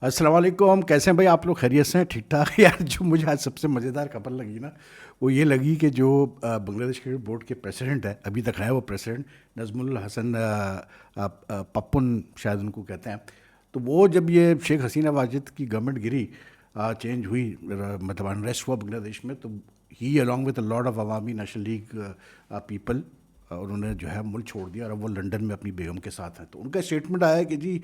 अस्सलाम वालेकुम। कैसे हैं भाई आप लोग? खैरियत से हैं? ठीक ठाक? यार, जो मुझे आज सबसे मज़ेदार खबर लगी ना, वो ये लगी कि जो बांग्लादेश क्रिकेट बोर्ड के प्रेसिडेंट है, अभी तक है वो प्रेसिडेंट, नजमुल हसन पप्पुन शायद उनको कहते हैं। तो वो जब ये शेख हसीना वाजिद की गवर्नमेंट गिरी, चेंज हुई, मतलब अनरेस्ट हुआ बांग्लादेश में, तो ही along with a lot of Awami national league people, उन्होंने जो है मुल्क छोड़ दिया और अब वो लंदन में अपनी बेगम के साथ हैं। तो उनका स्टेटमेंट आया कि जी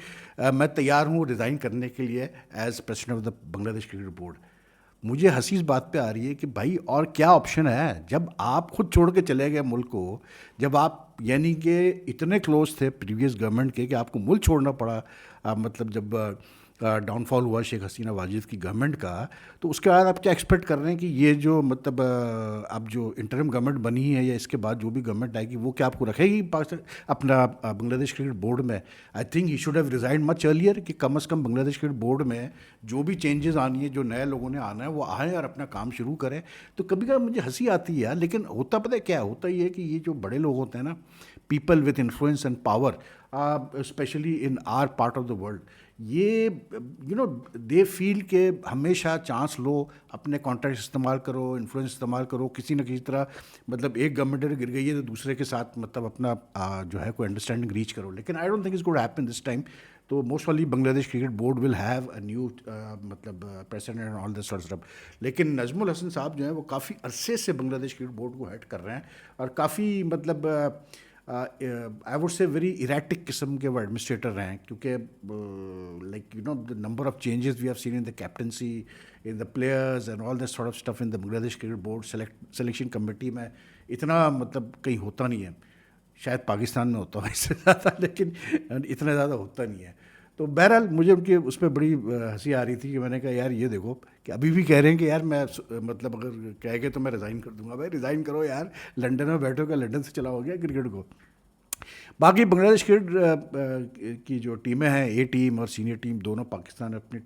मैं तैयार हूँ रिज़ाइन करने के लिए as president of the Bangladesh cricket board. मुझे हंसी इस बात पे आ रही है कि भाई और क्या ऑप्शन है जब आप खुद छोड़ के चले गए मुल्क को, जब आप यानी कि इतने क्लोज थे प्रीवियस गवर्नमेंट के कि आपको मुल्क छोड़ना पड़ा। मतलब जब डाउनफॉल हुआ शेख हसीना वाजिद की गवर्नमेंट का, तो उसके बाद आप क्या एक्सपेक्ट कर रहे हैं कि ये जो मतलब अब जो इंटरिम गवर्नमेंट बनी है या इसके बाद जो भी गवर्नमेंट आएगी वो क्या आपको रखेगी पाकिस्तान अपना बांग्लादेश क्रिकेट बोर्ड में? I think he should have resign much earlier, कि कम अज़ कम बांग्लादेश क्रिकेट बोर्ड में जो भी चेंजेस आनी है, जो नए लोगों ने आना है, वो आए और अपना काम शुरू करें। तो कभी कभी मुझे हंसी आती है यार, लेकिन होता पता है क्या होता ये है कि ये जो बड़े लोग होते हैं ना, people with influence and power, specially in are part of the world, ये दे फील के हमेशा चांस लो, अपने कॉन्टैक्ट इस्तेमाल करो, इन्फ्लुएंस इस्तेमाल करो किसी न किसी तरह। मतलब एक गवर्नमेंट गिर गई है तो दूसरे के साथ मतलब अपना जो है कोई अंडरस्टैंडिंग रीच करो, लेकिन I don't think it's going to happen this time. तो मोस्ट वाली Bangladesh cricket board will have a new मतलब president and all this sort stuff. लेकिन नजमुल हसन साहब जो है वो काफ़ी अरसे से बांग्लादेश क्रिकेट बोर्ड को हेड कर रहे हैं, और काफ़ी मतलब I would say very erratic किस्म के वो एडमिनिस्ट्रेटर रहे हैं, क्योंकि like the number of changes we have seen in the captaincy, in the players and all this sort of stuff in the Bangladesh cricket board selection committee में इतना मतलब कहीं होता नहीं है। शायद पाकिस्तान में होता है इससे ज़्यादा, लेकिन इतना ज़्यादा होता नहीं है। तो बहरहाल मुझे उनकी उस पर बड़ी हंसी आ रही थी कि मैंने कहा यार ये देखो कि अभी भी कह रहे हैं कि यार मैं मतलब अगर कह के तो मैं रिज़ाइन कर दूंगा। भाई रिज़ाइन करो यार, लंदन में बैठो, क्या लंदन से चला हो गया क्रिकेट को? बाकी बांग्लादेश क्रिकेट की जो टीमें हैं, ए टीम और सीनियर टीम दोनों, पाकिस्तान अपने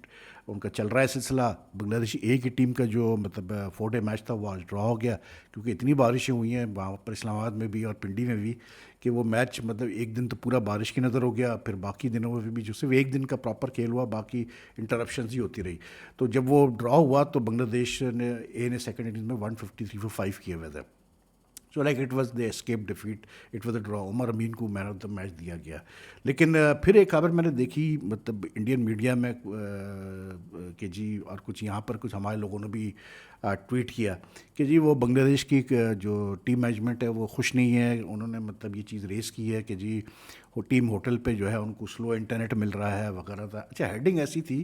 उनका चल रहा है सिलसिला। बांग्लादेशी ए की टीम का जो मतलब 4 डे मैच था वो आज ड्रॉ हो गया, क्योंकि इतनी बारिशें हुई हैं वहाँ पर इस्लामाबाद में भी और पिंडी में भी, कि वो मैच मतलब एक दिन तो पूरा बारिश की नज़र हो गया, फिर बाकी दिनों में भी जो सिर्फ एक दिन का प्रॉपर खेल हुआ, बाकी इंटरप्शंस ही होती रही। तो जब वो ड्रॉ हुआ तो बांग्लादेश ने ए ने सेकेंड इनिंग्स में 153 फॉर 5 किए हुए थे। So like it was the escape defeat, it was a draw. Umar Amin को मैन ऑफ द मैच दिया गया। लेकिन फिर एक खबर मैंने देखी मतलब इंडियन मीडिया में कि जी, और कुछ यहाँ पर कुछ हमारे लोगों ने भी ट्वीट किया कि जी वो बांग्लादेश की जो टीम मैनेजमेंट है वो खुश नहीं है। उन्होंने मतलब ये चीज़ रेस की है कि जी वो टीम होटल पे जो है उनको स्लो इंटरनेट मिल रहा है वगैरह था। अच्छा, हेडिंग ऐसी थी,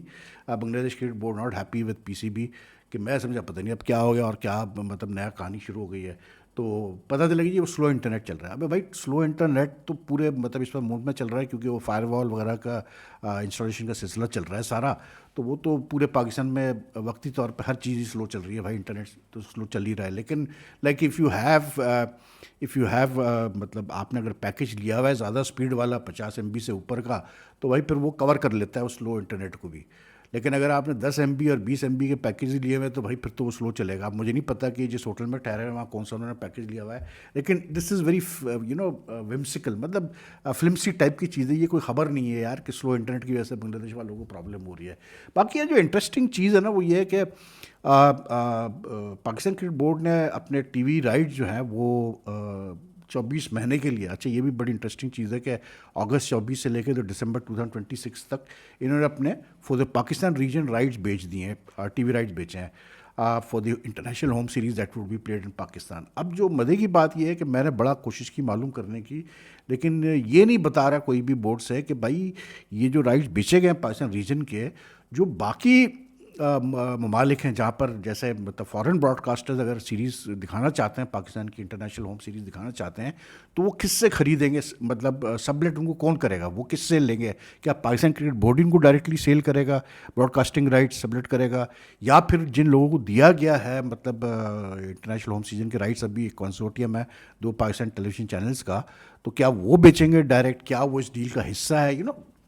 Bangladesh cricket board not happy with PCB, कि मैं समझा पता नहीं अब क्या हो गया और क्या मतलब नया कहानी शुरू हो गई है। तो पता चला कि वो स्लो इंटरनेट चल रहा है। अबे भाई, स्लो इंटरनेट तो पूरे मतलब इस पर मूड में चल रहा है, क्योंकि वो फायरवॉल वगैरह का इंस्टॉलेशन का सिलसिला चल रहा है सारा। तो वो तो पूरे पाकिस्तान में वक्ती तौर पे हर चीज़ ही स्लो चल रही है भाई, इंटरनेट तो स्लो चल ही रहा है। लेकिन लाइक इफ़ यू हैव मतलब आपने अगर पैकेज लिया हुआ है ज़्यादा स्पीड वाला 50 MB से ऊपर का, तो भाई फिर वो कवर कर लेता है उस स्लो इंटरनेट को भी। लेकिन अगर आपने 10 MB और 20 MB के पैकेज लिए हुए हैं तो भाई फिर तो वो स्लो चलेगा। अब मुझे नहीं पता कि जिस होटल में ठहरे हैं वहाँ कौन सा उन्होंने पैकेज लिया हुआ है, लेकिन दिस इज़ वेरी विम्सिकल, मतलब फिल्मसी टाइप की चीज़ है। ये कोई खबर नहीं है यार कि स्लो इंटरनेट की वजह से बांग्लादेश वालों को प्रॉब्लम हो रही है। बाकी ये जो इंटरेस्टिंग चीज़ है ना वो ये है कि पाकिस्तान क्रिकेट बोर्ड ने अपने टीवी राइट्स जो हैं वो 24 महीने के लिए, अच्छा ये भी बड़ी इंटरेस्टिंग चीज़ है कि अगस्त 24 से लेकर तो दिसंबर 2026 तक इन्होंने अपने for the Pakistan region rights बेच दिए हैं, टीवी राइट्स बेचे हैं for the international home series that would be played in Pakistan. अब जो मज़े की बात यह है कि मैंने बड़ा कोशिश की मालूम करने की, लेकिन ये नहीं बता रहा कोई भी बोर्ड से कि भाई ये जो राइट्स बेचे गए हैं पाकिस्तान रीजन के, जो बाकी ममालिक हैं जहाँ पर जैसे मतलब फॉरेन ब्रॉडकास्टर्स अगर सीरीज़ दिखाना चाहते हैं, पाकिस्तान की इंटरनेशनल होम सीरीज़ दिखाना चाहते हैं, तो वो किससे खरीदेंगे? मतलब सबलेट उनको कौन करेगा? वो किससे लेंगे? क्या पाकिस्तान क्रिकेट बोर्ड इनको डायरेक्टली सेल करेगा, ब्रॉडकास्टिंग राइट्स सबलेट करेगा, या फिर जिन लोगों को दिया गया है मतलब इंटरनेशनल होम सीजन के राइट्स, अभी एक कंसोर्टियम है 2 पाकिस्तान टेलीविजन चैनल्स का, तो क्या वो बेचेंगे डायरेक्ट? क्या वो इस डील का हिस्सा है?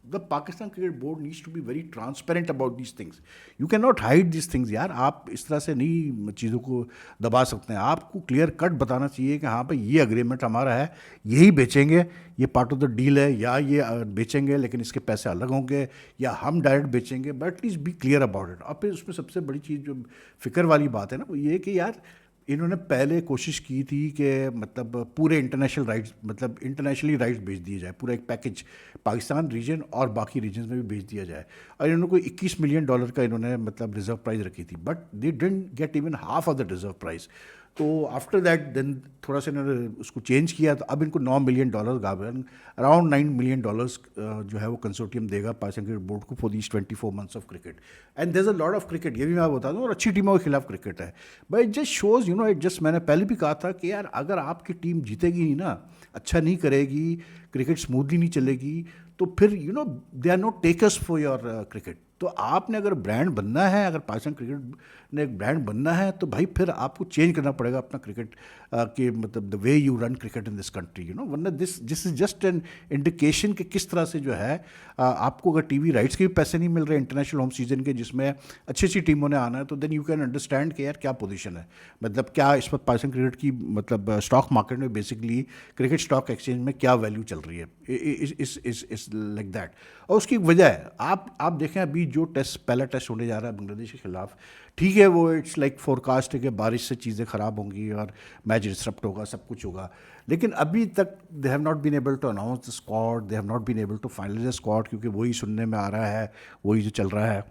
The Pakistan cricket board needs to be very transparent about these things. You can not hide this things यार. आप इस तरह से नहीं चीज़ों को दबा सकते हैं. आपको क्लियर कट बताना चाहिए कि हाँ भाई ये अग्रीमेंट हमारा है, यही बेचेंगे, ये पार्ट ऑफ द डील है, या ये बेचेंगे लेकिन इसके पैसे अलग होंगे, या हम डायरेक्ट बेचेंगे, but at least be clear about it. और फिर उसमें सबसे बड़ी चीज़ जो फिक्र वाली बात है ना, वो ये है कि यार इन्होंने पहले कोशिश की थी कि मतलब पूरे इंटरनेशनल राइट्स, मतलब इंटरनेशनली राइट्स भेज दिए जाए, पूरा एक पैकेज पाकिस्तान रीजन और बाकी रीजन में भी भेज दिया जाए. और इन्होंने कोई $21 मिलियन का इन्होंने मतलब रिजर्व प्राइस रखी थी, but they didn't get even half of the reserve price. तो आफ्टर दैट देन थोड़ा सा इन्होंने उसको चेंज किया, तो अब इनको $9 मिलियन अराउंड $9 मिलियन जो है वो कंसोर्टियम देगा पाकिस्तान क्रिकेट बोर्ड को for these 24 months of cricket. And there is a lot of cricket, ये भी मैं बता दूं, और अच्छी टीमों के खिलाफ क्रिकेट है. But it just shows, you know, it just, मैंने पहले भी कहा था कि यार अगर आपकी टीम जीतेगी नहीं ना, अच्छा नहीं करेगी, क्रिकेट स्मूथली नहीं चलेगी, तो फिर you know they are not takers for your cricket. तो आपने अगर ब्रांड बनना है, अगर पाकिस्तान क्रिकेट ने एक ब्रांड बनना है, तो भाई फिर आपको चेंज करना पड़ेगा अपना क्रिकेट के मतलब the way you run cricket in this country, you know. वरना this is just an indication कि किस तरह से जो है आपको अगर टीवी राइट्स के भी पैसे नहीं मिल रहे इंटरनेशनल होम सीजन के, जिसमें अच्छी अच्छी टीमों ने आना है, तो देन यू कैन अंडरस्टैंड कि यार क्या पोजीशन है, मतलब क्या इस वक्त पाकिस्तान क्रिकेट की मतलब स्टॉक मार्केट में बेसिकली क्रिकेट स्टॉक एक्सचेंज में क्या वैल्यू चल रही है, इस लाइक दैट. और उसकी वजह है, आप देखें अभी जो टेस्ट, पहला टेस्ट होने जा रहा है बांग्लादेश के खिलाफ, ठीक है वो इट्स लाइक फोरकास्ट है कि बारिश से चीज़ें ख़राब होंगी और मैच डिसरप्ट होगा, सब कुछ होगा, लेकिन अभी तक they have not been able to announce the squad, they have not been able to finalise the squad, क्योंकि वही सुनने में आ रहा है, वही जो चल रहा है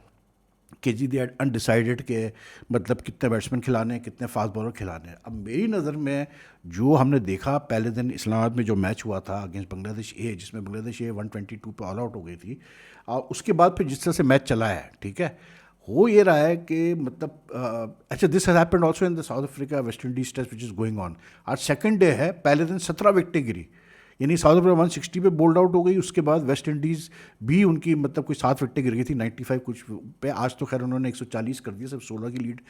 कि जी दे अनडिसाइडेड के मतलब कितने बैट्समैन खिलाने हैं, कितने फास्ट बॉलर खिलाने हैं. अब मेरी नज़र में जो हमने देखा पहले दिन इस्लामाबाद में जो मैच हुआ था अगेंस्ट बांग्लादेश ए, जिसमें बांग्लादेश ए 122 पे ऑल आउट हो गई थी, और उसके बाद फिर जिस तरह से मैच चला है, ठीक है, हो ये रहा है कि मतलब अच्छा, this has happened also in the South Africa West Indies test which is going on. आज सेकंड डे है, पहले दिन 17 विकेटें गिरी, यानी साउथ अफ्रीका 160 पे बोल्ड आउट हो गई. उसके बाद वेस्ट इंडीज़ भी उनकी मतलब कोई 7 विकेटें गिर गई थी 95 कुछ पे. आज तो खैर उन्होंने 140 कर दिया, सिर्फ 16 की लीड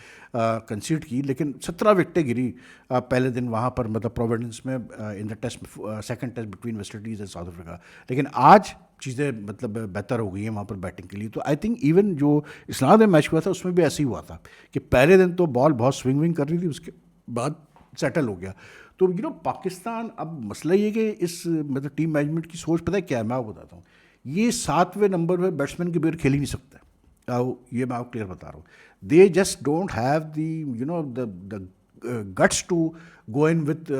कंसीड की, लेकिन 17 विकेटें गिरी पहले दिन वहाँ पर मतलब प्रोविडेंस में in the test, second test between West Indies and South Africa. लेकिन आज चीज़ें मतलब बेहतर हो गई हैं वहाँ पर बैटिंग के लिए. तो आई थिंक इवन जो इस्लामाबाद में मैच हुआ था उसमें भी ऐसे ही हुआ था कि पहले दिन तो बॉल बहुत स्विंग विंग कर रही थी, उसके बाद सेटल हो गया. तो यू नो पाकिस्तान, अब मसला ये कि इस मतलब टीम मैनेजमेंट की सोच पता है क्या है, मैं आपको बताता हूँ. ये 7वें नंबर पे बैट्समैन के बगैर खेल ही नहीं सकता. ये मैं आपको क्लियर बता रहा हूँ. They just don't have the you know the guts to go in with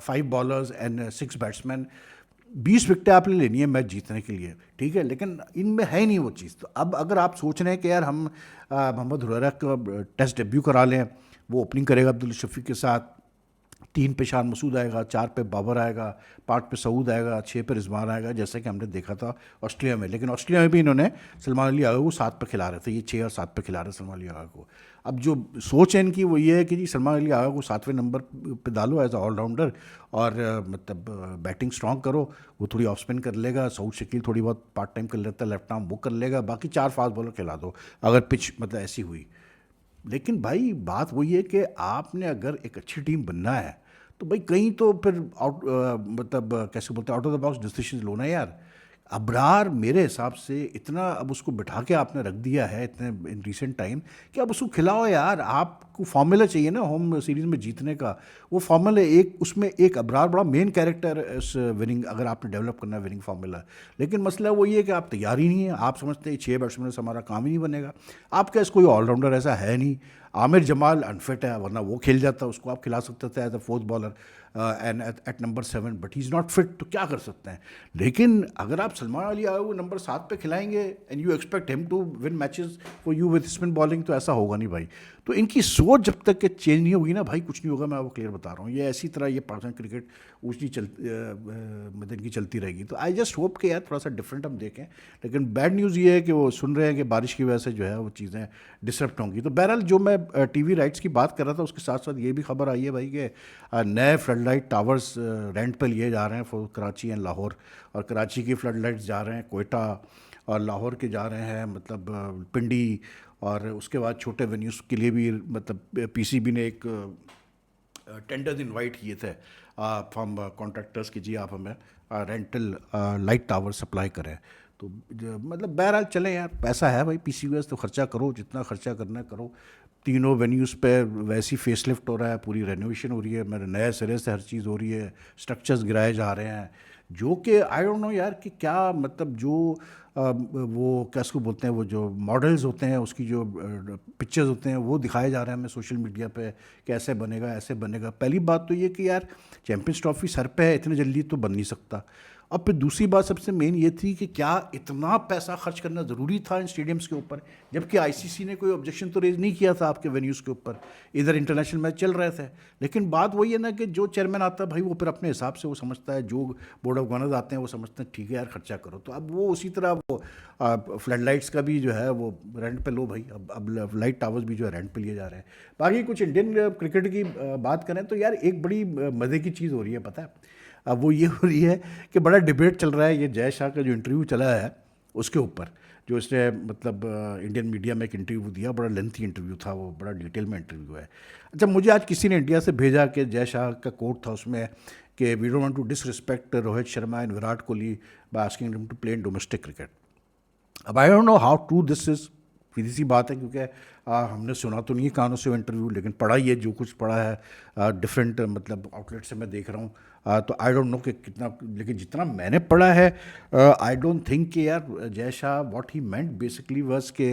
5 bowlers and 6 batsmen. 20 विकेटें आपने लेनी है मैच जीतने के लिए, ठीक है, लेकिन इनमें है नहीं वो चीज़. तो अब अगर आप सोच रहे हैं कि यार हम मोहम्मद हुरैरा का टेस्ट डेब्यू करा लें, वो ओपनिंग करेगा अब्दुल शफीक के साथ, 3 पे शान मसूद आएगा, 4 पे बाबर आएगा, 5 पे सऊद आएगा, 6 पे रिजवान आएगा, जैसे कि हमने देखा था ऑस्ट्रेलिया में. लेकिन ऑस्ट्रेलिया में भी इन्होंने सलमान अली आगा को 7 पे खिला रहे थे, ये 6 और 7 पे खिला रहे सलमान अली आगा को. अब जो सोच है इनकी वो ये है कि जी सलमान अली आगा को 7वें नंबर पे डालो एज ऑलराउंडर, और मतलब बैटिंग स्ट्रॉन्ग करो, वो थोड़ी ऑफ स्पिन कर लेगा, सऊद शकील थोड़ी बहुत पार्ट टाइम कर लेता है लेफ्ट आर्म, वो कर लेगा, बाकी 4 फास्ट बॉलर खिला दो अगर पिच मतलब ऐसी हुई. लेकिन भाई बात वही है कि आपने अगर एक अच्छी टीम बनना है, तो भाई कहीं तो फिर आउट मतलब कैसे बोलते हैं, out of the box decision लो ना यार. अबरार मेरे हिसाब से इतना अब उसको बिठा के आपने रख दिया है इतने इन रिसेंट टाइम कि अब उसको खिलाओ यार. आपको फॉर्मूला चाहिए ना होम सीरीज़ में जीतने का, वो फॉर्मूला एक, उसमें एक अबरार बड़ा मेन कैरेक्टर इस विनिंग, अगर आपने डेवलप करना है विनिंग फार्मूला. लेकिन मसला वो ये है कि आप तैयार ही नहीं है. आप समझते हैं 6 बैट्समैन से हमारा काम ही नहीं बनेगा. आपके पास कोई ऑलराउंडर ऐसा है नहीं. आमिर जमाल अनफिट है, वरना वो खेल जाता, उसको आप खिला सकते थे as a 4th bowler and at number 7, but he is not fit, तो क्या कर सकते हैं. लेकिन अगर आप सलमान अली आगा को नंबर 7 पे खिलाएंगे and you expect him to win matches for you with spin bowling, तो ऐसा होगा नहीं भाई. तो इनकी सोच जब तक के चेंज नहीं होगी ना भाई, कुछ नहीं होगा. मैं आपको क्लियर बता रहा हूँ, ये ऐसी तरह ये पाकिस्तान क्रिकेट ऊँची मतलब इनकी चलती रहेगी. तो आई जस्ट होप कि यार थोड़ा सा डिफरेंट हम देखें. लेकिन बैड न्यूज़ ये है कि वो सुन रहे हैं कि बारिश की वजह से जो है वो चीज़ें डिसरप्ट होंगी. तो बहरहाल जो मैं टीवी राइट्स की बात कर रहा था, उसके साथ साथ ये भी खबर आई है भाई कि नए फ्लड लाइट टावर्स रेंट पर लिए जा रहे हैं फॉर कराची एंड लाहौर. और कराची की फ्लड लाइट्स जा रहे हैं कोयटा, और लाहौर के जा रहे हैं मतलब पिंडी. और उसके बाद छोटे वेन्यूज़ के लिए भी मतलब पीसीबी ने एक टेंडर्स इनवाइट किए थे फ्रॉम कॉन्ट्रैक्टर्स कि जी आप हमें रेंटल लाइट टावर सप्लाई करें. तो मतलब बहरहाल चलें यार, पैसा है भाई, पीसीबीएस तो खर्चा करो, जितना खर्चा करना है करो। तीनों वेन्यूज़ पे वैसी फेसलिफ्ट हो रहा है, पूरी रेनोवेशन हो रही है, मेरे नए सिरे से हर चीज़ हो रही है, स्ट्रक्चर्स गिराए जा रहे हैं, जो कि आई डोंट नो यार कि क्या मतलब जो वो क्या उसको बोलते हैं, वो जो मॉडल्स होते हैं उसकी जो पिक्चर्स होते हैं वो दिखाए जा रहे हैं हमें सोशल मीडिया पे कि ऐसे बनेगा ऐसे बनेगा। पहली बात तो ये कि यार चैंपियंस ट्रॉफी सर पे है, इतने जल्दी तो बन नहीं सकता। अब फिर दूसरी बात सबसे मेन ये थी कि क्या इतना पैसा खर्च करना ज़रूरी था इन स्टेडियम्स के ऊपर, जबकि आईसीसी ने कोई ऑब्जेक्शन तो रेज नहीं किया था आपके वेन्यूज़ के ऊपर, इधर इंटरनेशनल मैच चल रहे थे। लेकिन बात वही है ना कि जो चेयरमैन आता है भाई वो फिर अपने हिसाब से वो समझता है, जो बोर्ड ऑफ गवर्नर्स आते हैं वो समझते हैं ठीक है यार खर्चा करो। तो अब वो उसी तरह वो फ्लड लाइट्स का भी जो है वो रेंट पे लो भाई, अब लाइट टावर्स भी जो है रेंट पे लिए जा रहे हैं। बाकी कुछ इंडियन क्रिकेट की बात करें तो यार एक बड़ी मज़े की चीज़ हो रही है पता है, अब वो ये हो रही है कि बड़ा डिबेट चल रहा है ये जय शाह का जो इंटरव्यू चला है उसके ऊपर, जो इसने मतलब इंडियन मीडिया में एक इंटरव्यू दिया, बड़ा लेंथी इंटरव्यू था वो, बड़ा डिटेल में इंटरव्यू है। अच्छा मुझे आज किसी ने इंडिया से भेजा कि जय शाह का कोट था उसमें कि we don't want to disrespect Rohit Sharma and Virat Kohli by asking him to play in domestic cricket. अब I don't know how true this is, सीधी सी बात है क्योंकि हमने सुना तो नहीं है कानों से वो इंटरव्यू, लेकिन पढ़ा ही है जो कुछ पढ़ा है डिफरेंट मतलब आउटलेट से मैं देख रहा हूँ। तो आई डोंट नो कि कितना, लेकिन जितना मैंने पढ़ा है आई डोंट थिंक कि यार Jay Shah what he meant basically was के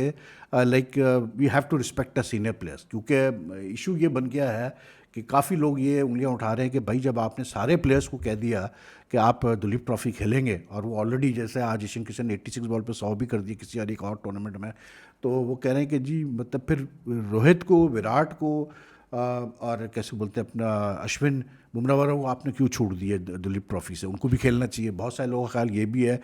like we have to respect a senior players, क्योंकि इशू ये बन गया है कि काफ़ी लोग ये उंगलियां उठा रहे हैं कि भाई जब आपने सारे प्लेयर्स को कह दिया कि आप दुलीप ट्रॉफी खेलेंगे, और वो ऑलरेडी जैसे आज ईशान किशन ने 86 बॉल पे 100 भी कर दिए किसी एक और टूर्नामेंट में, तो वो कह रहे हैं कि जी मतलब फिर रोहित को, विराट को और कैसे बोलते हैं अपना अश्विन, बुमराह वगैरह को आपने क्यों छोड़ दिए दुलीप ट्रॉफी से, उनको भी खेलना चाहिए। बहुत सारे लोगों का ख्याल ये भी है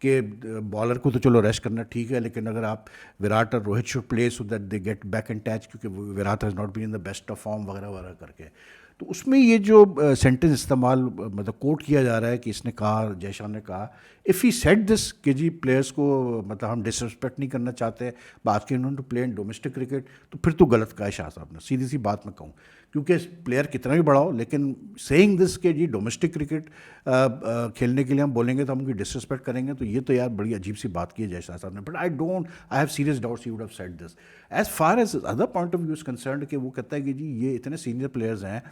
कि बॉलर को तो चलो रेस्ट करना ठीक है, लेकिन अगर आप विराट और Rohit should play so that they get back in touch, क्योंकि Virat has not been in the best of form वगैरह वगैरह करके। तो उसमें ये जो सेंटेंस इस्तेमाल मतलब कोट किया जा रहा है कि इसने कहा, जयशाह ने कहा, इफ़ ही सेड दिस कि जी प्लेयर्स को मतलब हम डिसरिस्पेक्ट नहीं करना चाहते, बात की उन्होंने to play in domestic cricket, तो फिर तो गलत कहा है शाह साहब ने, सीधी सी बात मैं कहूँ। क्योंकि प्लेयर कितना भी बड़ा हो, लेकिन सेइंग दिस के जी डोमेस्टिक क्रिकेट खेलने के लिए हम बोलेंगे तो हम उनकी डिसरिस्पेक्ट करेंगे, तो ये तो यार बड़ी अजीब सी बात की है जयशाह साहब ने। But I have serious doubts he would have said this. As far as other point of view is concern, कि वो कहता है कि जी ये इतने सीनियर प्लेयर्स हैं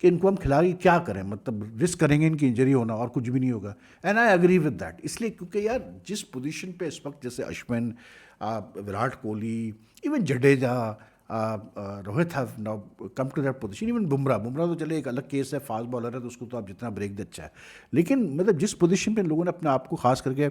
कि इनको हम खिला के क्या करें, मतलब रिस्क करेंगे इनकी इंजरी होना और कुछ भी नहीं होगा। And I agree with that, इसलिए क्योंकि यार जिस पोजीशन पे इस वक्त जैसे Ashwin, Virat Kohli, even Jadeja, Rohit have now come to that position, even Bumrah तो चले एक अलग केस है, फास्ट बॉलर है तो उसको तो आप जितना ब्रेक दे अच्छा है, लेकिन मतलब जिस पोजीशन पे लोगों ने अपने आप को, खास करके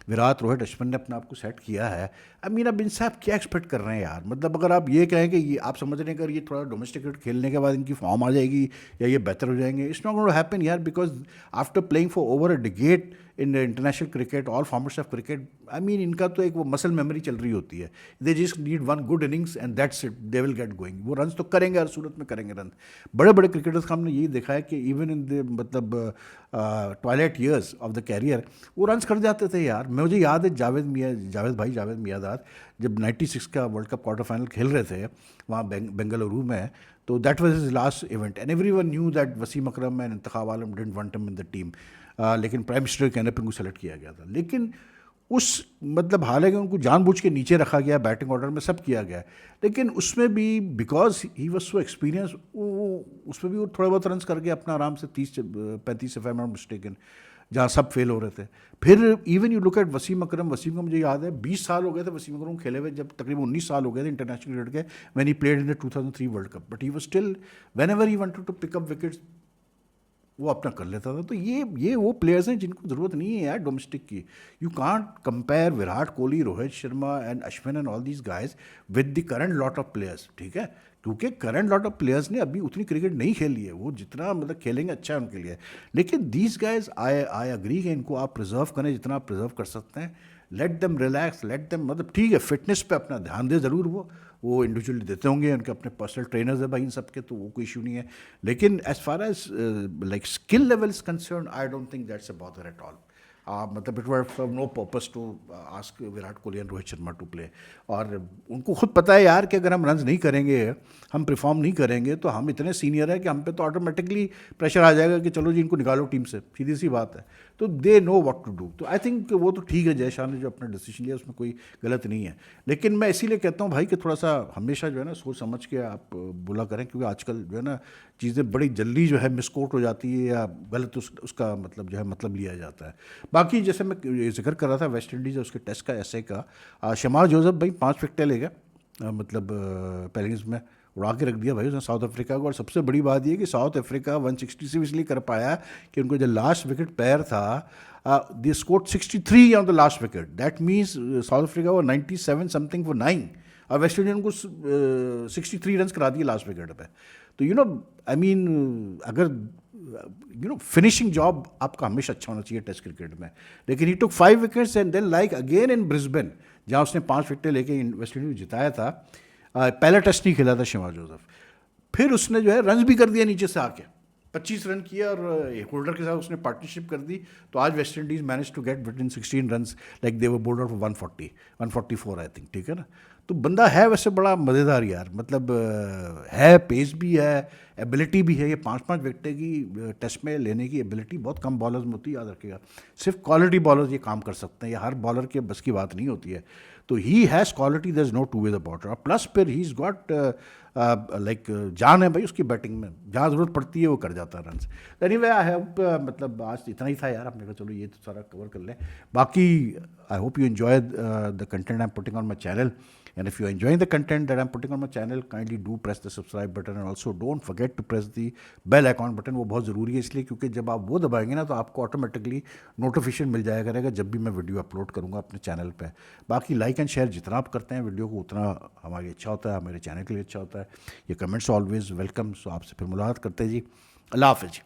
विराट, रोहित, अश्विन ने अपने आप को सेट किया है, आई मीन अब इनसे आप क्या एक्सपेक्ट कर रहे हैं यार। मतलब अगर आप ये कहें कि ये आप समझ रहे हैं कि अगर ये थोड़ा डोमेस्टिक क्रिकेट खेलने के बाद इनकी फॉर्म आ जाएगी या ये बेहतर हो जाएंगे, it's not going to happen यार, because after playing for over a decade in international cricket, all formats of cricket, I mean इनका तो एक वो मसल मेमोरी चल रही होती है, they just need one good innings and that's it, they will get going. वो run तो करेंगे, हर सूरत में करेंगे रन। बड़े बड़े क्रिकेटर्स का हमने यही देखा है कि इवन इन द मतलब twilight years of the career वो रन्स कर जाते थे यार। मुझे याद है जावेद मियादाद जब 96 का वर्ल्ड कप क्वार्टर फाइनल खेल रहे थे वहाँ बेंगलुरु में, तो that was his last event and everyone knew that Wasim Akram and Intikhab Alam didn't want him in the team, लेकिन प्राइम मिनिस्टर के कहने पर उनको सेलेक्ट किया गया था। लेकिन उस मतलब हालांकि उनको जानबूझ के नीचे रखा गया, बैटिंग ऑर्डर में सब किया गया, लेकिन उसमें भी because he was so experience, उसमें भी वो थोड़े बहुत रन्स करके अपना आराम से 30-35 if I am not mistaken, जहाँ सब फेल हो रहे थे। फिर even you look at Wasim का मुझे याद है 20 साल हो गए थे वसीम अकरम खेले हुए, जब तकरीबन 19 साल हो गए थे इंटरनेशनल क्रिकेट के, when he played in the 2003 World Cup, but he was still whenever he wanted to pick up wickets वो अपना कर लेता था। तो ये वो प्लेयर्स हैं जिनको ज़रूरत नहीं है यार डोमेस्टिक की। You can't compare Virat Kohli, Rohit Sharma and Ashwin and all these guys with the current lot of players, ठीक है, क्योंकि करंट लॉट ऑफ प्लेयर्स ने अभी उतनी क्रिकेट नहीं खेली है, वो जितना मतलब खेलेंगे अच्छा है उनके लिए। लेकिन दीज गाइज आई अग्री कि इनको आप प्रिजर्व करें जितना आप प्रिजर्व कर सकते हैं, let them relax, let them मतलब ठीक है फिटनेस पे अपना ध्यान दे ज़रूर, वो इंडिविजुअली देते होंगे, उनके अपने पर्सनल ट्रेनर्स है भाई इन सब के, तो वो कोई इशू नहीं है। लेकिन as far as like skill level is concern, I don't think that's a bother at all. मतलब it were for no purpose to ask Virat Kohli and Rohit Sharma to play. और उनको खुद पता है यार कि अगर हम रन नहीं करेंगे, हम परफॉर्म नहीं करेंगे, तो हम इतने सीनियर हैं कि हम पे तो ऑटोमेटिकली प्रेशर आ जाएगा कि चलो जी इनको निकालो टीम से, सीधी सी बात है। तो they know what to do. तो आई थिंक वो तो ठीक है, जय शाह ने जो अपना डिसीजन लिया उसमें कोई गलत नहीं है। लेकिन मैं इसीलिए कहता हूँ भाई कि थोड़ा सा हमेशा जो है ना सोच समझ के आप बोला करें, क्योंकि आजकल जो है ना चीज़ें बड़ी जल्दी जो है मिसकोट हो जाती है या गलत उसका मतलब जो है मतलब लिया जाता है। बाकी जैसे मैं ये जिक्र कर रहा था वेस्ट इंडीज़ उसके टेस्ट का ऐसे का, शमार जोसेफ भाई 5 विकेटें ले गया, मतलब पहले इनिंग्स में उड़ा के रख दिया भाई उसने साउथ अफ्रीका को। और सबसे बड़ी बात ये कि साउथ अफ्रीका 160 से इसलिए कर पाया कि उनको जो लास्ट विकेट पैर था, they scored 63 on the last wicket. That means south Africa वो 97 समथिंग फॉर 9, और वेस्ट इंडीज उनको 63 रन करा दिए लास्ट विकेट पे। तो यू नो आई मीन अगर यू नो फिनिशिंग जॉब आपका हमेशा अच्छा होना चाहिए टेस्ट क्रिकेट में। लेकिन he took 5 wickets and then like again in Brisbane जहाँ उसने 5 विकेटें लेके वेस्ट इंडीज जिताया था। पहला टेस्ट नहीं खेला था शमार जोसेफ, फिर उसने जो है रन भी कर दिया नीचे से आके, 25 रन किया और एक होल्डर के साथ उसने पार्टनरशिप कर दी। तो आज West Indies manage to get within 16 run, like they were bowled out 140 144 I think, ठीक है ना। तो बंदा है वैसे बड़ा मज़ेदार यार, मतलब है, पेस भी है, एबिलिटी भी है। ये 5-5 विकेटें की टेस्ट में लेने की एबिलिटी बहुत कम बॉलर्स में होती है, याद रखिएगा। सिर्फ क्वालिटी बॉलर्स ये काम कर सकते हैं, ये हर बॉलर के बस की बात नहीं होती है। तो he has quality, there is no two way about it. Plus फिर ही इज़ गॉट लाइक जान है भाई उसकी बैटिंग में, जहाँ ज़रूरत पड़ती है वो कर जाता है रन। एनीवे आई होप, मतलब आज इतना ही था यार, आपने कहा चलो ये तो सारा कवर कर लें। बाकी I hope you enjoy the content I am putting on my channel, and if you are enjoying the content that I'm putting on my channel, kindly do press the subscribe button and also don't forget to press the bell icon button। वो बहुत ज़रूरी है इसलिए क्योंकि जब आप वो दबाएंगे ना तो आपको ऑटोमेटिकली नोटिफिकेशन मिल जाया करेगा जब भी मैं वीडियो अपलोड करूँगा अपने चैनल पे। बाकी लाइक एंड शेयर जितना आप करते हैं वीडियो को उतना हमारे अच्छा होता है, हमारे चैनल के लिए अच्छा होता है। ये कमेंट्स ऑलवेज वेलकम। सो आपसे फिर मुलाकात करते हैं जी, अल्लाह हाफ़िज़।